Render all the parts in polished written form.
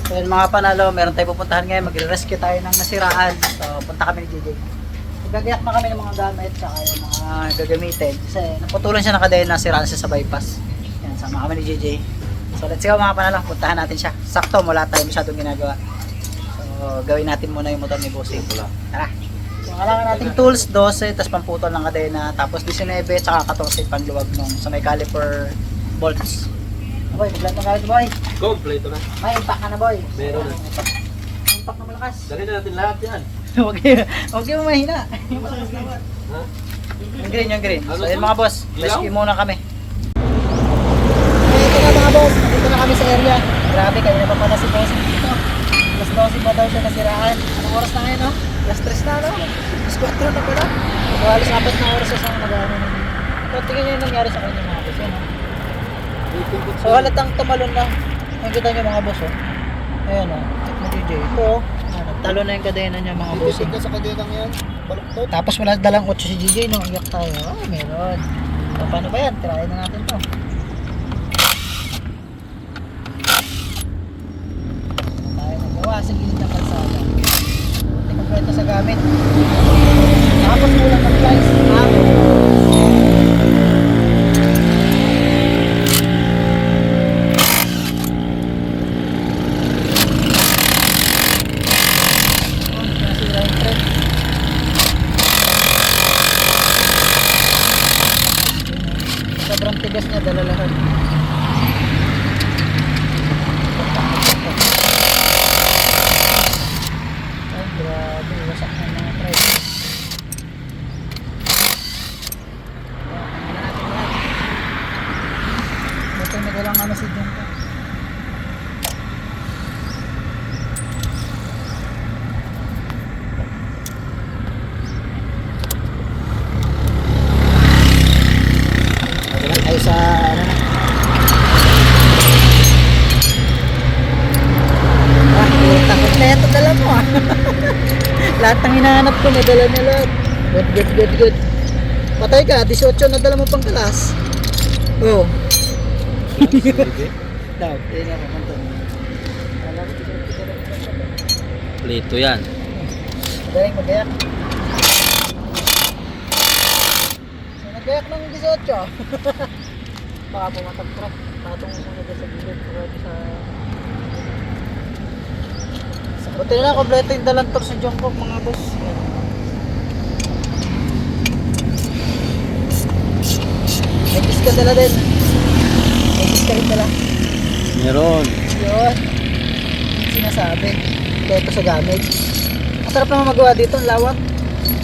So yun mga panalo, meron tayo pupuntahan ngayon, magre-rescue tayo ng nasiraan. So punta kami ni JJ. Gagayak na kami ng mga gamit tsaka yung mga gagamitin. Kasi naputulan siya ng kadena, nasiraan siya sa bypass. Yan, sama kami ni JJ. So let's go mga panalo, puntahan natin siya. Sakto, wala tayo masyadong ginagawa. So gawin natin muna yung motor ni Bossing. Tara! So kailangan nating tools, 12, tapos pamputol ng kadena, tapos 19, tsaka 14 panluwag nung sa may caliper bolts. Boy, bigla na kayo boy. Kompleto na. May impact ka na boy. Meron na. Impact na malakas. Dali na natin lahat yan. Huwag yung mahina. Ha? Yung green. So yun mga boss, rescue muna kami. Ito na mga boss, dito na kami sa area. Grabe, kayo na pa pala si boss dito. Plus 12 pa daw siya nasiraan. Anong oras na ngayon no? Plus 3 na no? Plus 4 na pala. Halos 4 na oras sa isang nag-ano na. So tingnan nyo yung nangyari sa kanya mga boss. Yan no? So halatang tumalon na. Nakikita nyo mga boss oh. Ayan oh, check mo DJ. Ito oh. Talo na yung kadena niya mga boss. Ka sa kadenang yan. Baluktot. Tapos wala dalang 8 si DJ no. Iyak tayo. Oh, meron. So paano ba yan? Tirahin na natin to. Tayo nagawa sa gilid ng kalsada. Buti kompleto sa gamit. Tapos kulang ng flies. Sobrang tigas niya, dala lahat. Ay, grabe. Wasak na mga price. Ito nagalang ano si John ko. Tayo sa ano na. Takot na ito dala mo ah. Lahat ng hinahanap ko nadala niya lahat. Good. Patay ka, 18 nadala mo pang kalas. Oo. Daw, yun nga papunta. Plito yan. Magaling magayak. Nagayak ng 18. Baka pumatag truck. Patong muna dyan sa gilid. Buti na lang, kompleto yung dalang tour sa Jungkook mga boss. May kiss ka dala din. May kiss ka rin dala. Meron. Yun. Sinasabi. Kompleto sa gamit. Masarap naman magawa dito. Ang lawak.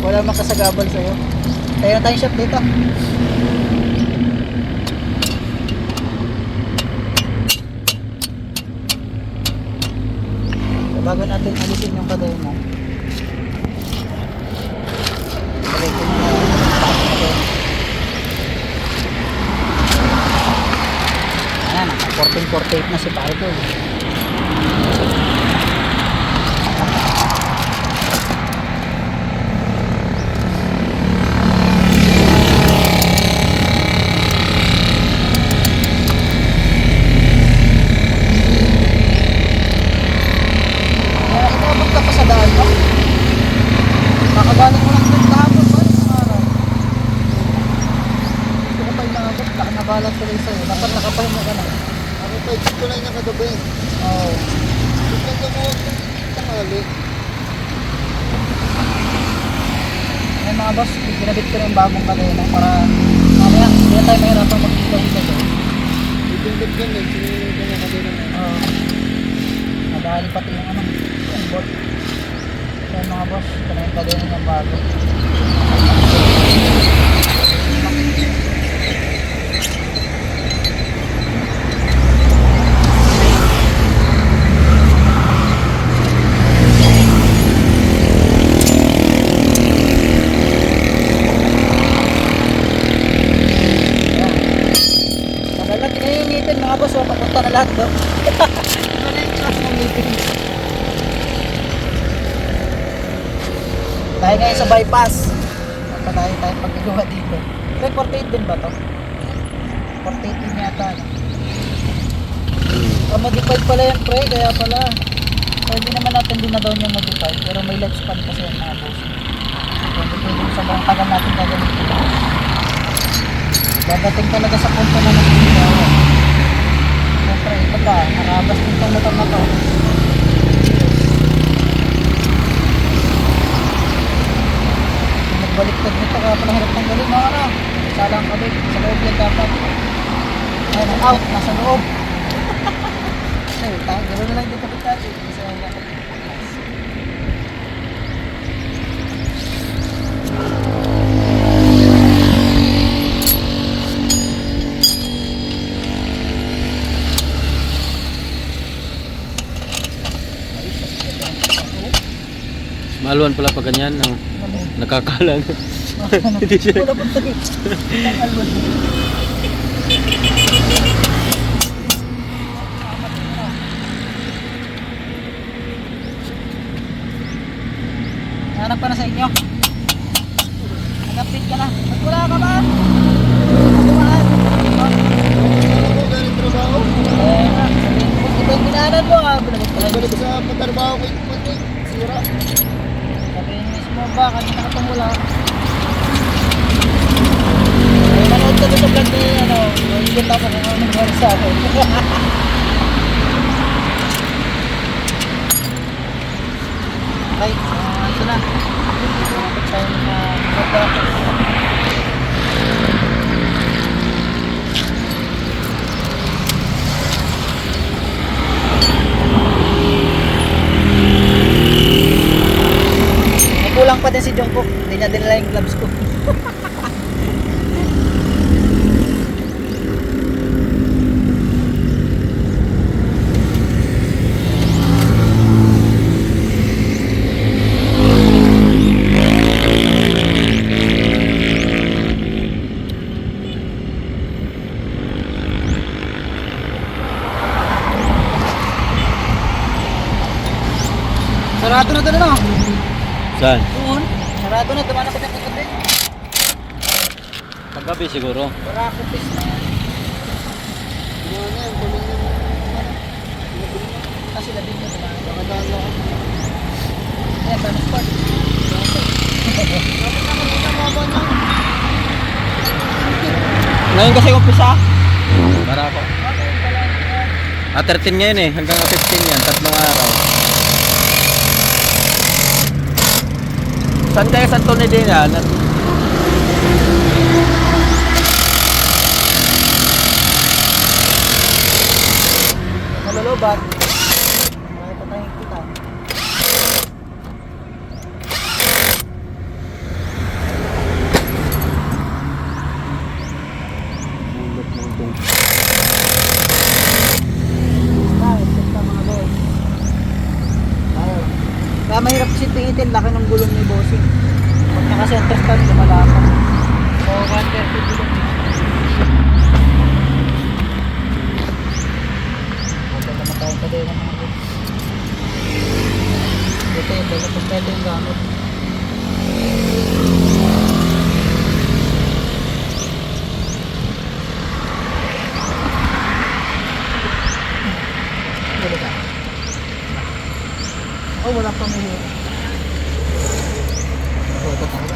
Wala makasagabal sa'yo. Tayo na tayong shop dito. So, bago natin alisin yung kadena, balikin mo na ayan, naka 1448 na si Paito. Nakagaling mo lang din kahapon ba? Hindi ko pa inaabot. Nakabalat ko rin sa'yo. Dapat nakapahinga ka na. Ako pa, ito lang niya kagabi. Oo. Ito mo, tangali. Ngayon mga boss, pinabit ko na yung bagong kadena para mamaya, hindi na tayo mahirapan mag-ikot ito. Ibigit yan eh, sinunod na kadenang yan. Oo. Madali pati yung ano, yung bolt. Yan mga boss, ito na yung kadena ng bago. Magalat na yung meeting mga boss, oh, papunta na lahat do. Ano yung class ng meeting? Tayo ngayon sa bypass. Patayo tayo pagkagawa dito. Pre, 48 din ba to? 48 din yata. No? Modified pala yan pre, kaya pala. Pwede naman natin din na down yung modify, pero may lifespan kasi yung mga boss. Pwede kung sobrang tagal natin gagamitin. Dadating talaga sa punto na nagsigawa. Siyempre, ito pa, nakabas din itong motor na to. Nagbaliktad nito, kaya pala hirap ng galing, mga ano. Salang kami, sa loob yan dapat. Ayun, ang out, nasa loob. Ay, gano'n na lang dito kapit natin. Kasi ang dapat. Maluan pala pag ganyan, no? Nakakalang. Hindi siya. Wala pong tayo. Ang alwan. Hanap pa na sa inyo. Nag-update ka na. Ba't wala ka ba? Dumaan. Ako, galing trabaho. Iba yung dinaanan mo ah. Balik sa patarbaho ko yung puti. Sira. Sabi mismo ba, kanina ka itong wala. Manood ka doon sa vlog ni ano, yung ako kung ano nangyari sa akin. Okay, ito na. Dapat tayo na mag-update. Kulang pa din si Jungkook. Hindi niya dinala yung gloves ko. Sarado na doon ano? Saan? Doon. Sarado na. Dumaan ako ng kagabi. Paggabi siguro. Para ako pis na. Ano na yung kulong yung Kasi labing mo dumaan. nakadalo ako. Ayan, transport. Dapat naman yung namaba na. Ngayon kasi umpisa. Para ako. Okay, pala. 13 ngayon eh. Hanggang 15 yan. 3 araw. Saan tayo sa Tony din yan? Malulubat. Marami pa tayong kita. Bulot ng dong. Tayo, check na mga boss. Tayo. Kaya mahirap kasi tingitin. Laki ng gulong ni bossing. Pag naka-center stand, lumalakas. So, 130 gulong. Huwag naman tayong pwede ng mga boss. Ito yung dala kompleto yung gamit. Wala ka. Oh, wala pa may oh, ito talaga.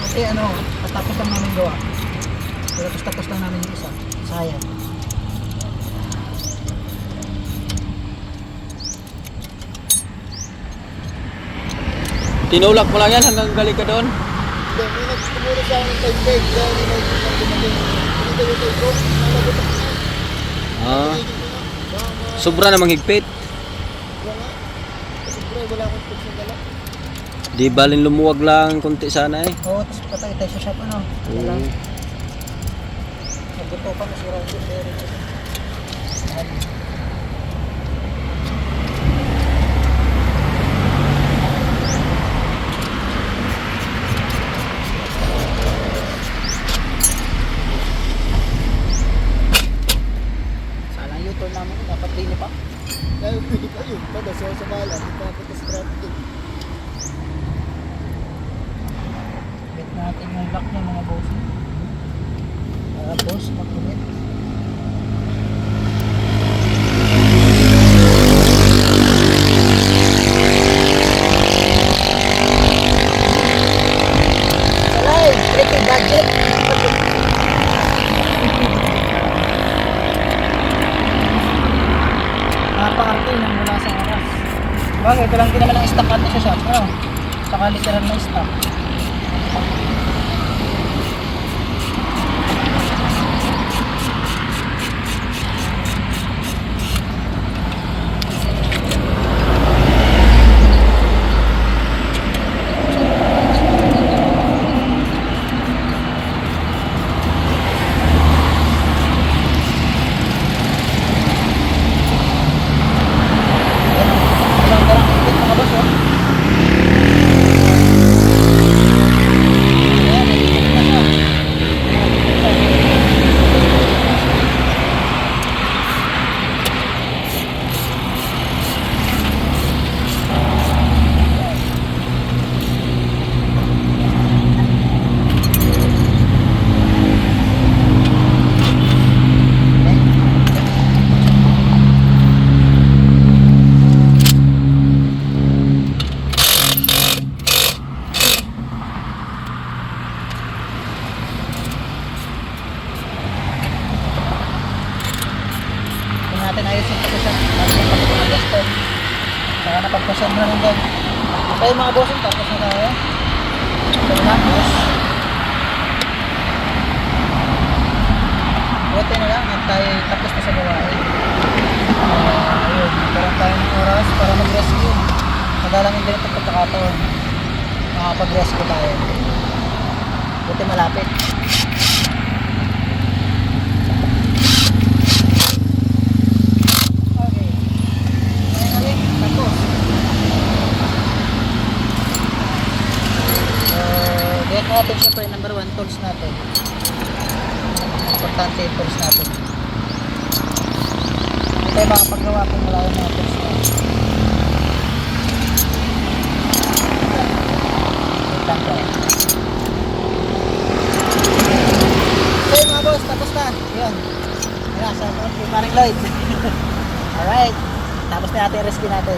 Kasi ano, patapos lang namin gawa. Pero tapos lang namin yung isa. Sayang. Tinulak mo lang yan hanggang galing ka doon. Hindi, may nagsimuro sa akin kay Peg. Kaya hindi na yung dumating. Pinituloy ko. Nalabot ako. Ah. Sobra namang higpit. Wala nga. Kasi bro, wala akong pag sa dala. Di balin lumuwag lang konti sana eh. Oo, tapos patay tayo sa shop ano. Wala. Naguto pa na si Roger. Sana yung U-turn namin dapat din pa. Dahil pwede pa yun. Kada sa bala. Hindi pa ako sa traffic. ko lang din naman ang stock natin sa shop. Ano? Saka literal na stock. Isang darang ikot mga boss, oh. Ayan, ikot na siya. Kung natin ayusin ito siya, natin yung pagkakas ko. Saka napagpasan na rin doon. Okay mga bossing, tapos na tayo. Ito na, boss. Buti na lang, at tayo tapos na sa gawain. Ayun, nagkaroon tayo ng oras para mag-rescue. Madalangin din ito pagkakataon. Makapag-rescue tayo. Buti malapit. Okay. Ayun, tapos. Gaya natin syempre, number 1 tools natin. Importante yung tools natin. Hindi tayo makapagawa kung wala yung mga tools natin. Wait lang tayo. Okay mga boss, tapos na. Yun. Ayan, sa parang Lloyd. Alright. Tapos na natin yung rescue natin.